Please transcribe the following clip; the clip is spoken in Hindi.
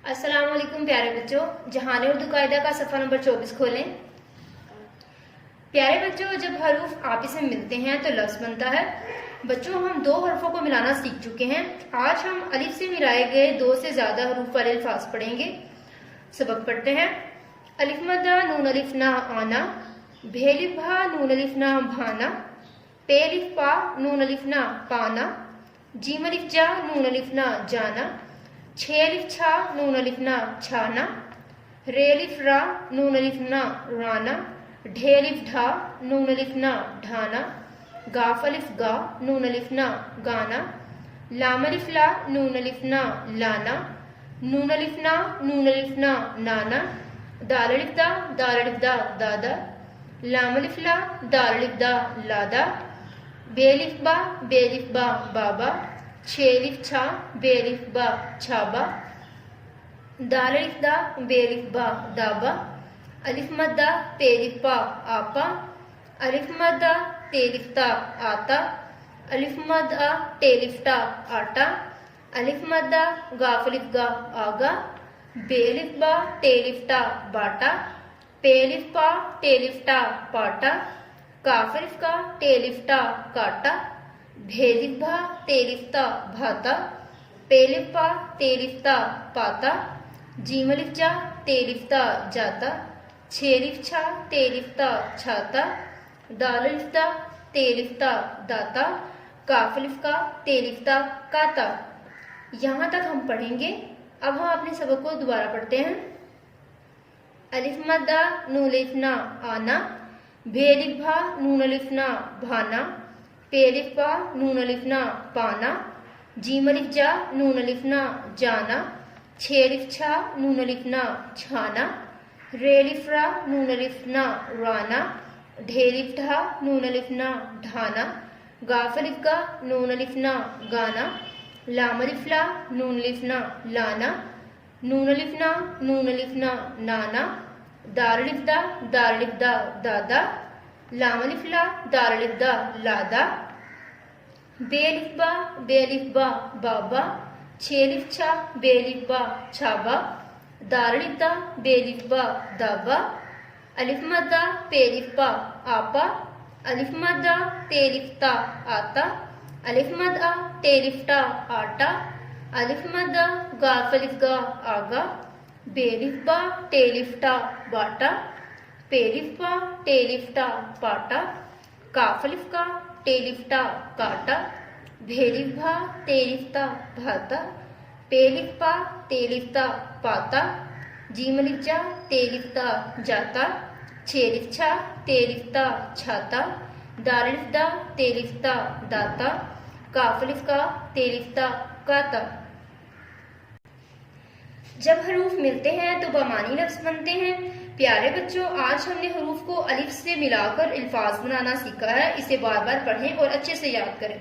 अस्सलाम वालेकुम प्यारे बच्चों, जहान उर्दू कायदा का सफ़ा नंबर 24 खोलें। प्यारे बच्चों, जब हरूफ आपस में मिलते हैं तो लफ्ज बनता है। बच्चों, हम दो हरफों को मिलाना सीख चुके हैं। आज हम अलिफ से मिलाए गए दो से ज्यादा हरूफ वाले अल्फाज पढ़ेंगे। सबक पढ़ते हैं। अलिफ मद्दा नून अलिफ ना आना, भेलिफ भा नून अलिफ ना भाना, पेलिफ पा नून अलिफ ना पाना, जीम अलिफ जा नून अलिफ ना जाना, छे अलिफ छा नून अलिफ ना छाना, रे अलिफ रा नून अलिफ ना राना, ढे अलिफ ढा नून अलिफ ना ढाना, गाफ अलिफ गा नून अलिफ ना गाना, लाम अलिफ ला नून अलिफ ना लाना, नून अलिफ ना नून अलिफ ना नाना, दाल अलिफ दा दादा, लाम अलिफ ला दाल अलिफ दा लादा, बेलिफ बा बाबा, छेलिफ छा बेलिफ बा छाबा, दालिफ दा बेलिफ बा दाबा, अलिफ मद्दा पेलिफ पा आपा, अलिफ मद्दा तेलिफ ता आता, अलिफ मद्दा टेलिफ टा आटा, अलिफ मद्दा गाफलिफ गा आगा, बेलिफ बा टेलिफ टा बाटा, पेलिफ पा टेलिफ टा पाटा, काफलिफ का टेलिफ टा काटा, भेलिफ भा तेलिफ ता भाता, पेलिफ पा तेलिफ ता पाता, जीम अलिफ जा तेलिफ ता जाता, छेलिफ छा तेलिफ ता छाता, दाल अलिफ दा तेलिफ ता दाता, काफ अलिफ का तेलिफ ता काता। यहाँ तक हम पढ़ेंगे। अब हम अपने सबक को दोबारा पढ़ते हैं। अलिफ मद्दा नून अलिफ ना आना, भेलिफ भा नून अलिफ ना भाना, पेलिफ पा नून अलिफ ना पाना, जीम अलिफ जा नून अलिफ ना जाना, छे अलिफ छा नून अलिफ ना छाना, रे अलिफ रा नून अलिफ ना राना, ढे अलिफ ढा नून अलिफ ना ढाना, गाफ अलिफ गा नून अलिफ ना गाना, लाम अलिफ ला नून अलिफ ना लाना, नून अलिफ ना नून अलिफ ना नाना, दाल अलिफ दा दादा, लाम अलिफ ला दाल अलिफ दा लादा, बेलिफ बा बाबा, छेलिफ छा बेलिफ बा छाबा, दाल अलिफ दा बेलिफ बा दाबा, अलिफ मद्दा पेलिफ पा आपा, अलिफ मद्दा तेलिफ ता आता, अलिफ मद्दा टेलिफ टा आटा, अलिफ मद्दा गाफ अलिफ गा आगा, बेलिफ बा टेलिफ टा बाटा, पेलिफ पा टेलिफ टा पाटा, काफ अलिफ का टेलिफ टा काटा, भेलिफ भा तेलिफ ता भाता, पेलिफ पा तेलिफ ता पाता, जीम अलिफ जा तेलिफ ता जाता, छेलिफ छा तेलिफ ता छाता, दाल अलिफ दा तेलिफ ता दाता, काफ अलिफ का तेलिफ ता काता। जब हरूफ मिलते हैं तो बमानी लफ्ज बनते हैं। प्यारे बच्चों, आज हमने हरूफ को अलिफ से मिलाकर अल्फाज बनाना सीखा है। इसे बार बार पढ़ें और अच्छे से याद करें।